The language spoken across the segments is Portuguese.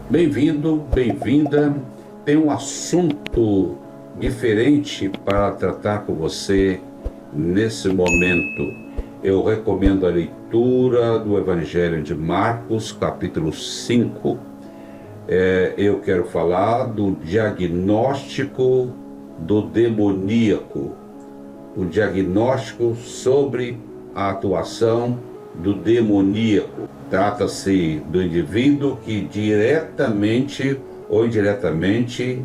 Bem-vindo, bem-vinda. Tem um assunto diferente para tratar com você nesse momento. Eu recomendo a leitura do Evangelho de Marcos, capítulo 5. Eu quero falar do diagnóstico do demoníaco, o diagnóstico sobre a atuação do demoníaco. Trata-se do indivíduo que diretamente ou indiretamente,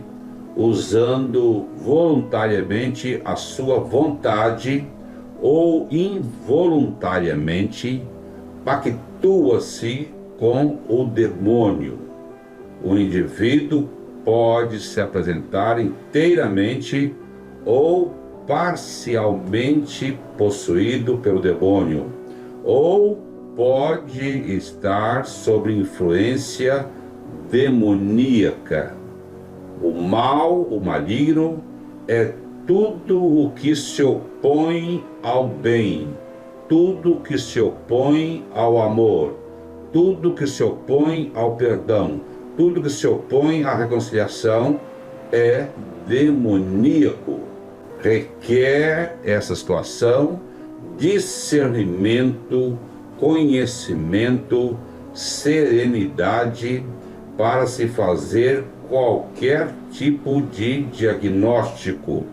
usando voluntariamente a sua vontade ou involuntariamente, pactua-se com o demônio. O indivíduo pode se apresentar inteiramente ou parcialmente possuído pelo demônio, ou pode estar sob influência demoníaca. O mal, o maligno, é tudo o que se opõe ao bem, tudo que se opõe ao amor, tudo que se opõe ao perdão, tudo que se opõe à reconciliação é demoníaco. Requer essa situação discernimento, conhecimento, serenidade para se fazer qualquer tipo de diagnóstico.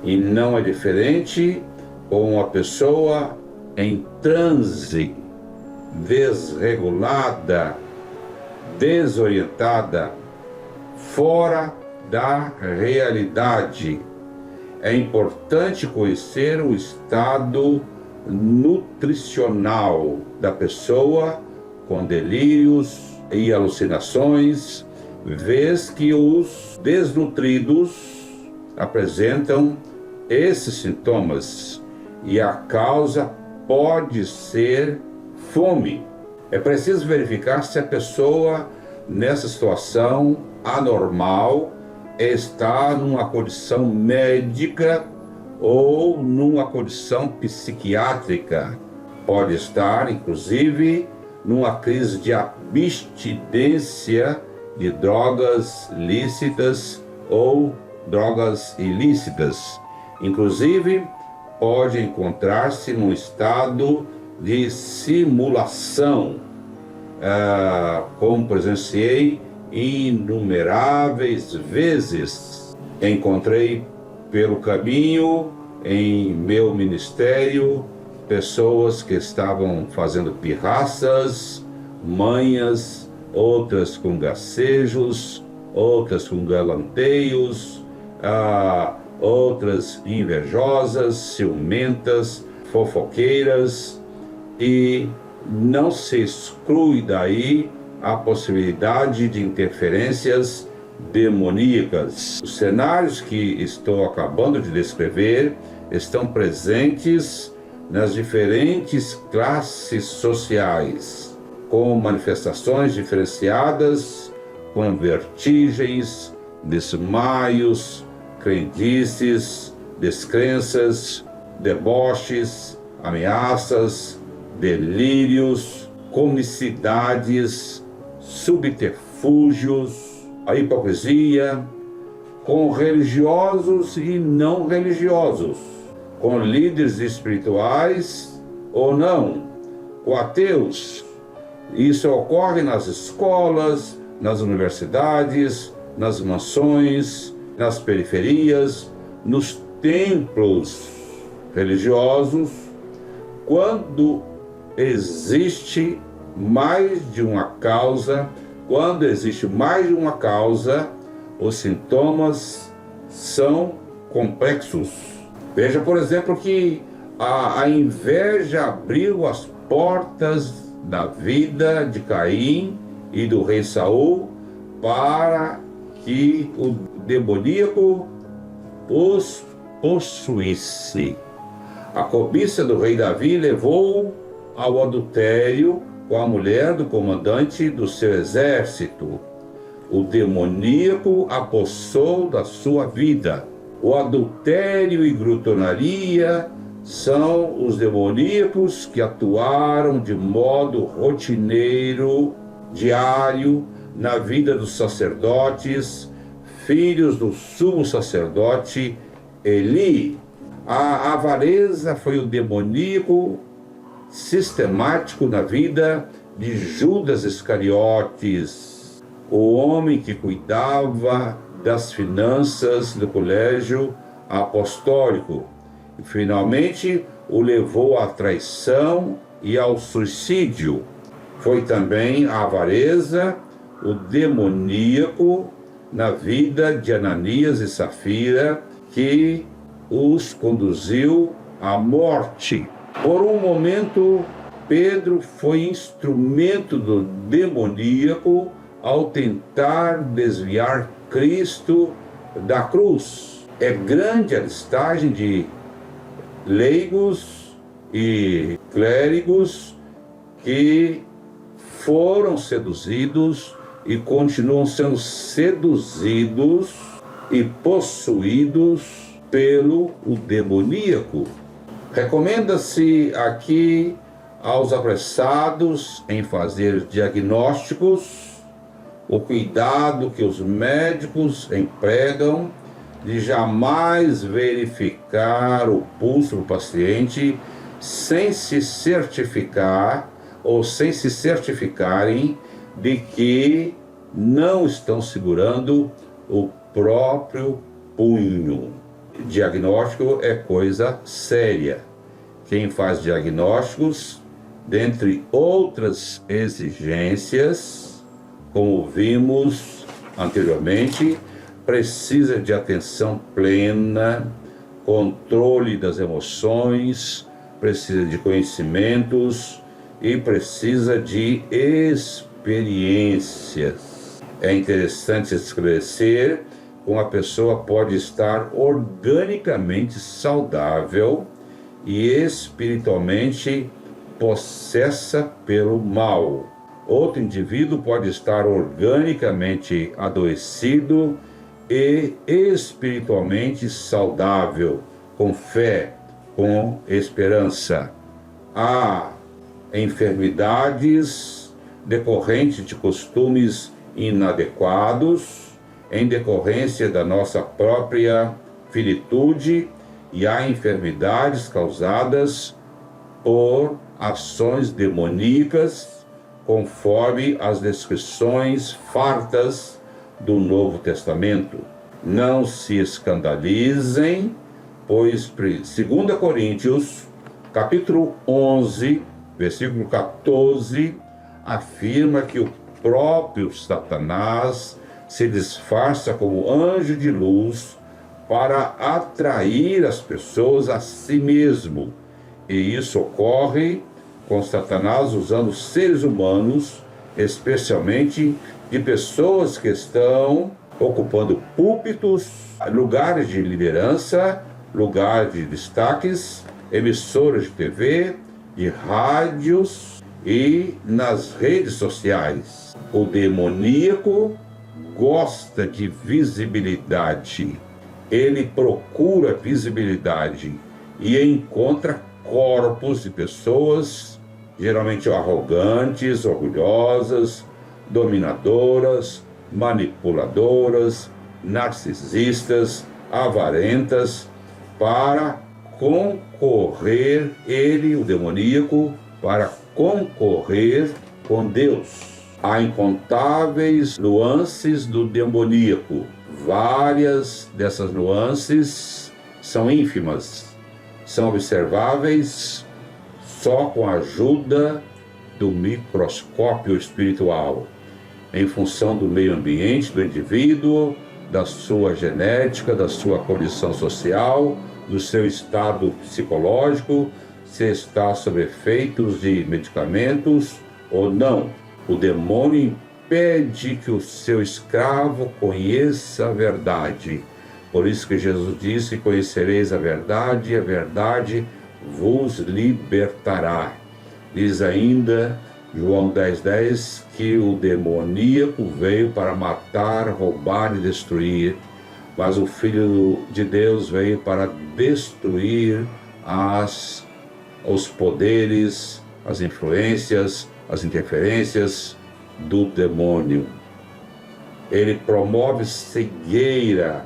E não é diferente com uma pessoa em transe, desregulada, desorientada, fora da realidade. É importante conhecer o estado nutricional da pessoa com delírios e alucinações, vez que os desnutridos apresentam esses sintomas e a causa pode ser fome. É preciso verificar se a pessoa nessa situação anormal está numa condição médica ou numa condição psiquiátrica. Pode estar, inclusive, numa crise de abstinência de drogas lícitas ou drogas ilícitas. Inclusive, pode encontrar-se num estado de simulação, como presenciei inumeráveis vezes. Encontrei pelo caminho, em meu ministério, pessoas que estavam fazendo pirraças, manhas, outras com gracejos, outras com galanteios, outras invejosas, ciumentas, fofoqueiras, e não se exclui daí a possibilidade de interferências demoníacas. Os cenários que estou acabando de descrever estão presentes nas diferentes classes sociais, com manifestações diferenciadas, com vertigens, desmaios, crendices, descrenças, deboches, ameaças, delírios, comicidades, subterfúgios, a hipocrisia, com religiosos e não religiosos, com líderes espirituais ou não, com ateus. Isso ocorre nas escolas, nas universidades, nas mansões, nas periferias, nos templos religiosos, quando existe mais de uma causa. Quando existe mais de uma causa, os sintomas são complexos. Veja, por exemplo, que a inveja abriu as portas da vida de Caim e do rei Saul para que o demoníaco os possuísse. A cobiça do rei Davi levou ao adultério com a mulher do comandante do seu exército. O demoníaco apossou da sua vida. O adultério e glutonaria são os demoníacos que atuaram de modo rotineiro, diário, na vida dos sacerdotes, filhos do sumo sacerdote Eli. A avareza foi o demoníaco sistemático na vida de Judas Iscariotes, o homem que cuidava das finanças do colégio apostólico, e finalmente o levou à traição e ao suicídio. Foi também a avareza, o demoníaco, na vida de Ananias e Safira, que os conduziu à morte. Por um momento, Pedro foi instrumento do demoníaco ao tentar desviar Cristo da cruz. É grande a listagem de leigos e clérigos que foram seduzidos e continuam sendo seduzidos e possuídos pelo demoníaco. Recomenda-se aqui aos apressados em fazer diagnósticos o cuidado que os médicos empregam de jamais verificar o pulso do paciente sem se certificar ou sem se certificarem de que não estão segurando o próprio punho. Diagnóstico é coisa séria. Quem faz diagnósticos, dentre outras exigências, como vimos anteriormente, precisa de atenção plena, controle das emoções, precisa de conhecimentos e precisa de experiências. É interessante esclarecer que uma pessoa pode estar organicamente saudável e espiritualmente possessa pelo mal. Outro indivíduo pode estar organicamente adoecido e espiritualmente saudável, com fé, com esperança. Há enfermidades decorrentes de costumes inadequados, em decorrência da nossa própria finitude, e há enfermidades causadas por ações demoníacas, conforme as descrições fartas do Novo Testamento. Não se escandalizem, pois 2 Coríntios, capítulo 11, versículo 14, afirma que o próprio Satanás se disfarça como anjo de luz para atrair as pessoas a si mesmo. E isso ocorre com Satanás usando seres humanos, especialmente de pessoas que estão ocupando púlpitos, lugares de liderança, lugares de destaques, emissoras de TV, de rádios e nas redes sociais. O demoníaco gosta de visibilidade. Ele procura visibilidade e encontra corpos de pessoas geralmente arrogantes, orgulhosas, dominadoras, manipuladoras, narcisistas, avarentas, para concorrer, ele, o demoníaco, para concorrer com Deus. Há incontáveis nuances do demoníaco. Várias dessas nuances são ínfimas, são observáveis só com a ajuda do microscópio espiritual, em função do meio ambiente do indivíduo, da sua genética, da sua condição social, do seu estado psicológico, se está sob efeitos de medicamentos ou não. O demônio impede que o seu escravo conheça a verdade. Por isso que Jesus disse: conhecereis a verdade, e a verdade vos libertará. Diz ainda João 10:10 que o demoníaco veio para matar, roubar e destruir, mas o Filho de Deus veio para destruir os poderes, as influências, as interferências do demônio. ele promove cegueira,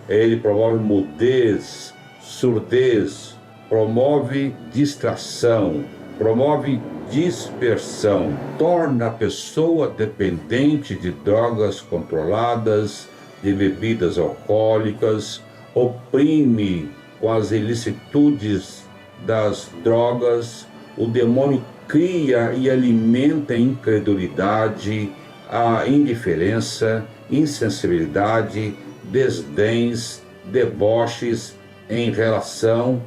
ele promove mudez, surdez, promove distração, promove dispersão, torna a pessoa dependente de drogas controladas, de bebidas alcoólicas, oprime com as ilicitudes das drogas. O demônio cria e alimenta a incredulidade, a indiferença, insensibilidade, desdéns, deboches em relação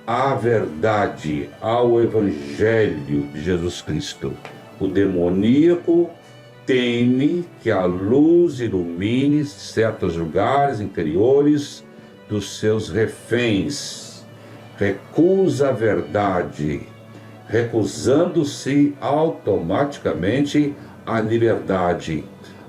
à verdade, ao Evangelho de Jesus Cristo. O demoníaco teme que a luz ilumine certos lugares interiores dos seus reféns. Recusa a verdade, recusando-se automaticamente a liberdade.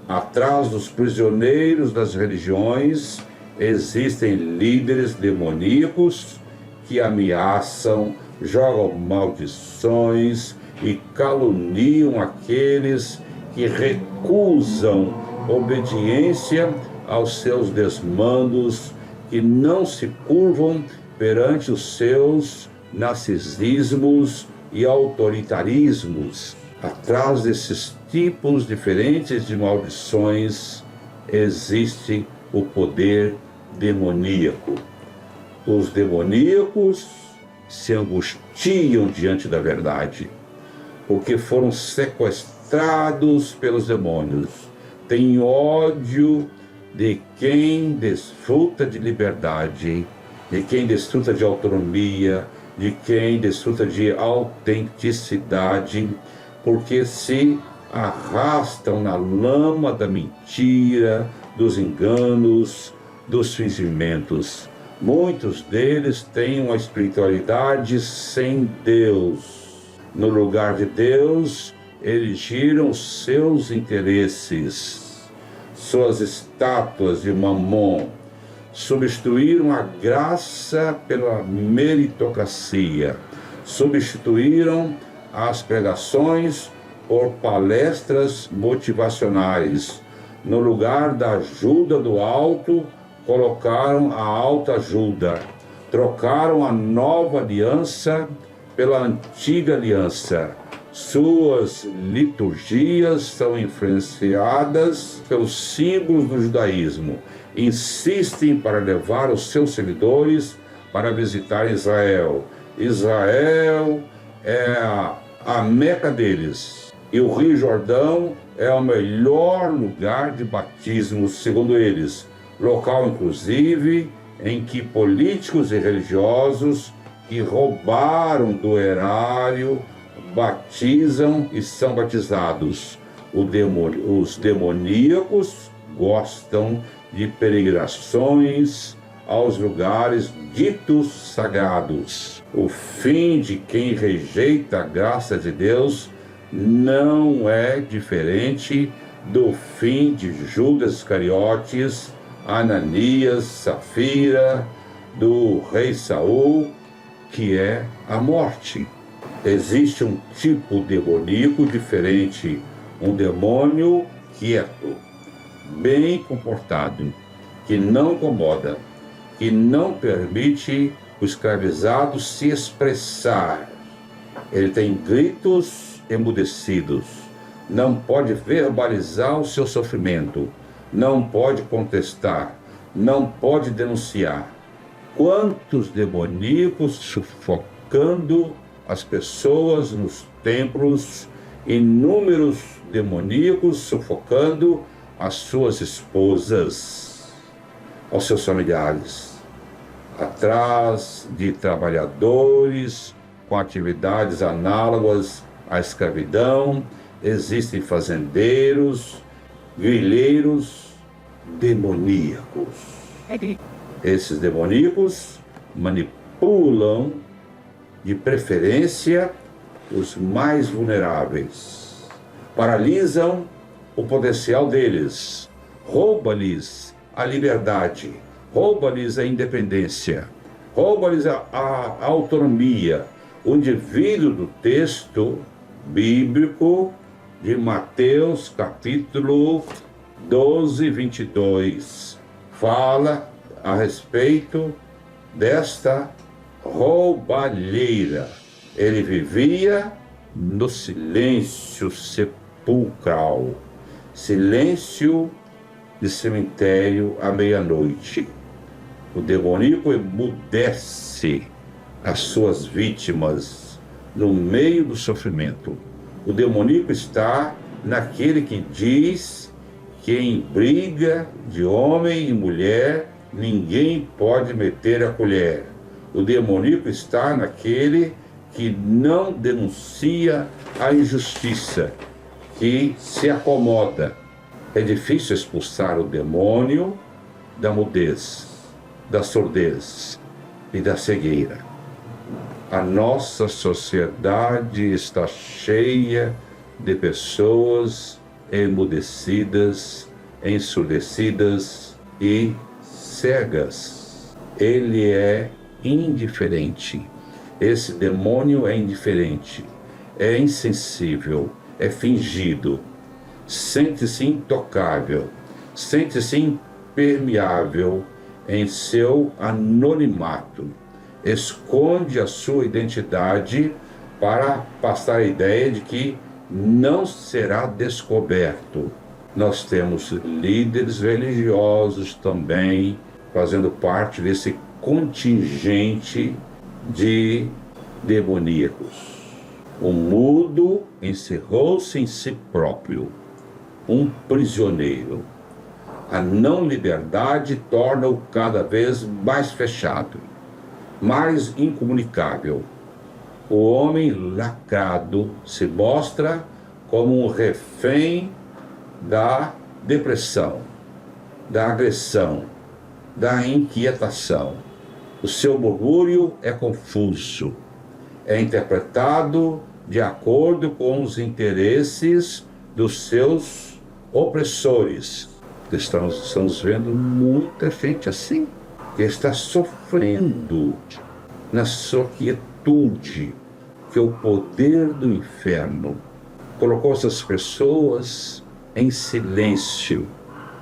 Atrás dos prisioneiros das religiões existem líderes demoníacos que ameaçam, jogam maldições e caluniam aqueles que recusam obediência aos seus desmandos, que não se curvam perante os seus narcisismos e autoritarismos. Atrás desses tipos diferentes de maldições existe o poder demoníaco. Os demoníacos se angustiam diante da verdade, porque foram sequestrados pelos demônios. Têm ódio de quem desfruta de liberdade, de quem desfruta de autonomia, de quem desfruta de autenticidade, porque se arrastam na lama da mentira, dos enganos, dos fingimentos. Muitos deles têm uma espiritualidade sem Deus. No lugar de Deus, erigiram seus interesses, suas estátuas de Mamon, substituíram a graça pela meritocracia, substituíram as pregações por palestras motivacionais. No lugar da ajuda do alto, colocaram a alta ajuda, trocaram a nova aliança pela antiga aliança. Suas liturgias são influenciadas pelos símbolos do judaísmo. Insistem para levar os seus seguidores para visitar Israel. Israel é a Meca deles. E o Rio Jordão é o melhor lugar de batismo, segundo eles. Local, inclusive, em que políticos e religiosos que roubaram do erário batizam e são batizados. Os demoníacos gostam de peregrinações aos lugares ditos sagrados. O fim de quem rejeita a graça de Deus não é diferente do fim de Judas Iscariotes, Ananias, Safira, do rei Saul, que é a morte. Existe um tipo demoníaco diferente, um demônio quieto, bem comportado, que não incomoda, que não permite o escravizado se expressar. Ele tem gritos emudecidos, não pode verbalizar o seu sofrimento, não pode contestar, não pode denunciar. Quantos demoníacos sufocando as pessoas nos templos, inúmeros demoníacos sufocando as suas esposas, aos seus familiares, atrás de trabalhadores com atividades análogas à escravidão, existem fazendeiros, grileiros demoníacos. Esses demoníacos manipulam, de preferência, os mais vulneráveis. Paralisam o potencial deles. Rouba-lhes a liberdade. Rouba-lhes a independência. Rouba-lhes a autonomia. O indivíduo do texto bíblico de Mateus, capítulo 12:22 fala a respeito desta roubalheira. Ele vivia no silêncio sepulcral, silêncio de cemitério à meia-noite. O demoníaco emudece as suas vítimas no meio do sofrimento. O demoníaco está naquele que diz que em briga de homem e mulher ninguém pode meter a colher. O demoníaco está naquele que não denuncia a injustiça, que se acomoda. É difícil expulsar o demônio da mudez, da surdez e da cegueira. A nossa sociedade está cheia de pessoas emudecidas, ensurdecidas e cegas. Ele é indiferente. Esse demônio é indiferente, é insensível, é fingido, sente-se intocável, sente-se impermeável em seu anonimato, esconde a sua identidade para passar a ideia de que não será descoberto. Nós temos líderes religiosos também fazendo parte desse contingente de demoníacos. O mudo encerrou-se em si próprio, um prisioneiro. A não liberdade torna-o cada vez mais fechado, mais incomunicável. O homem lacrado se mostra como um refém da depressão, da agressão, da inquietação. O seu murmúrio é confuso, é interpretado de acordo com os interesses dos seus opressores. Estamos vendo muita gente assim, que está sofrendo na sua quietude, que o poder do inferno colocou essas pessoas em silêncio,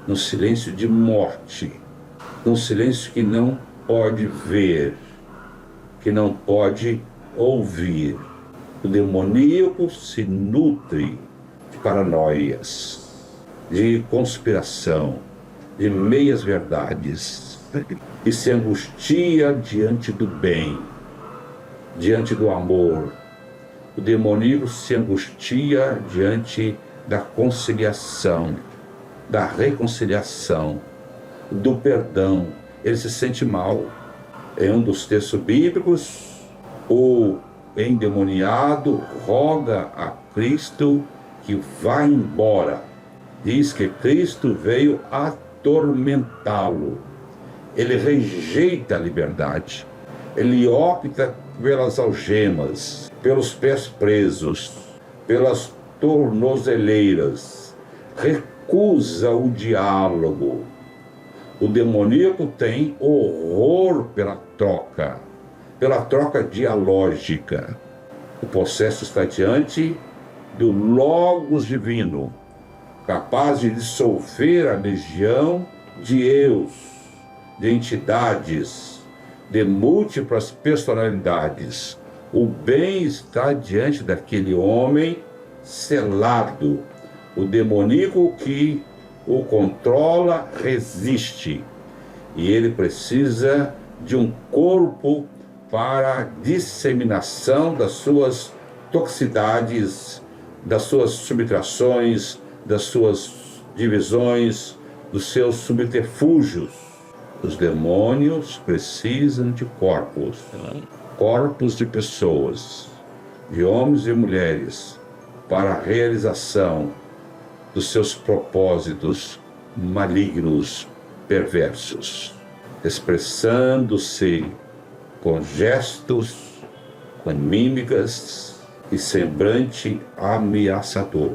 no silêncio de morte, num silêncio que não pode ver, que não pode ouvir. O demoníaco se nutre de paranoias, de conspiração, de meias verdades, e se angustia diante do bem, diante do amor. O demoníaco se angustia diante da conciliação, da reconciliação, do perdão. Ele se sente mal. Em um dos textos bíblicos, o endemoniado roga a Cristo que vá embora. Diz que Cristo veio atormentá-lo. Ele rejeita a liberdade. Ele opta pelas algemas, pelos pés presos, pelas tornozeleiras. Recusa o diálogo. O demoníaco tem horror pela troca dialógica. O possesso está diante do Logos divino, capaz de dissolver a legião de eus, de entidades, de múltiplas personalidades. O bem está diante daquele homem selado. O demoníaco que o controla resiste, e ele precisa de um corpo para a disseminação das suas toxicidades, das suas subtrações, das suas divisões, dos seus subterfúgios. Os demônios precisam de corpos de pessoas, de homens e mulheres, para a realização dos seus propósitos malignos, perversos, expressando-se com gestos, com mímicas e semblante ameaçador.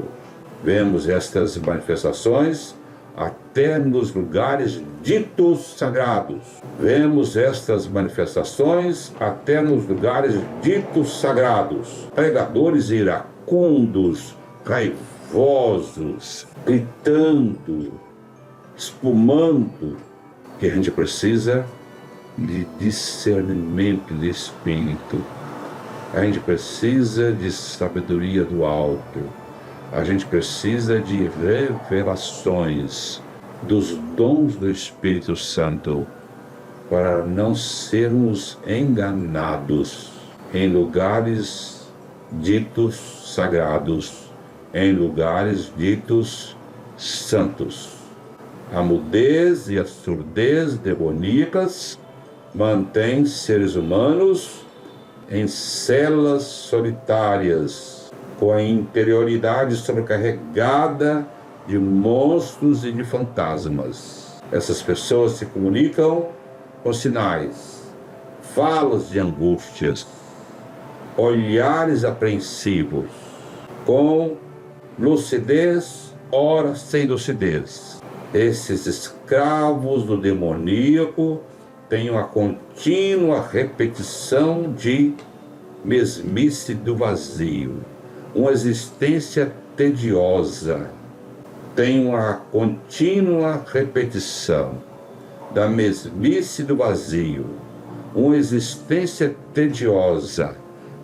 Vemos estas manifestações até nos lugares ditos sagrados. Vemos estas manifestações até nos lugares ditos sagrados. Pregadores iracundos, raivosos, gritando, espumando, que a gente precisa de discernimento de espírito. A gente precisa de sabedoria do alto. A gente precisa de revelações dos dons do Espírito Santo para não sermos enganados em lugares ditos sagrados, em lugares ditos santos. A mudez e a surdez demoníacas mantêm seres humanos em celas solitárias, com a interioridade sobrecarregada de monstros e de fantasmas. Essas pessoas se comunicam com sinais, falas de angústias, olhares apreensivos, com lucidez, ora sem lucidez. Esses escravos do demoníaco têm uma contínua repetição de mesmice do vazio, uma existência tediosa, tem uma contínua repetição da mesmice do vazio, uma existência tediosa,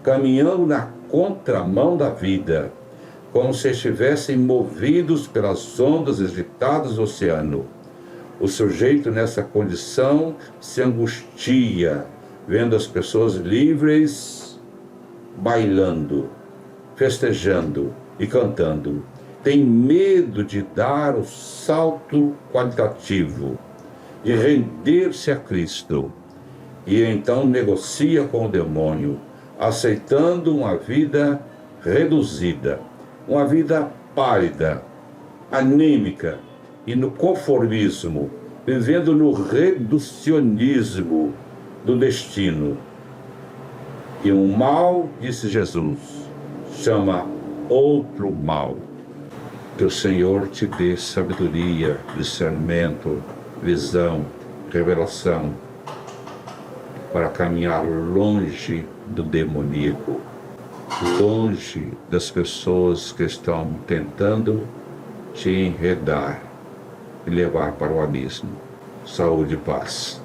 caminhando na contramão da vida, como se estivessem movidos pelas ondas agitadas do oceano. O sujeito nessa condição se angustia, vendo as pessoas livres, bailando, festejando e cantando. Tem medo de dar o salto qualitativo, de render-se a Cristo. E então negocia com o demônio, aceitando uma vida reduzida, uma vida pálida, anêmica e no conformismo, vivendo no reducionismo do destino. E um mal, disse Jesus, chama outro mal. Que o Senhor te dê sabedoria, discernimento, visão, revelação, para caminhar longe do demoníaco, longe das pessoas que estão tentando te enredar e levar para o abismo. Saúde e paz.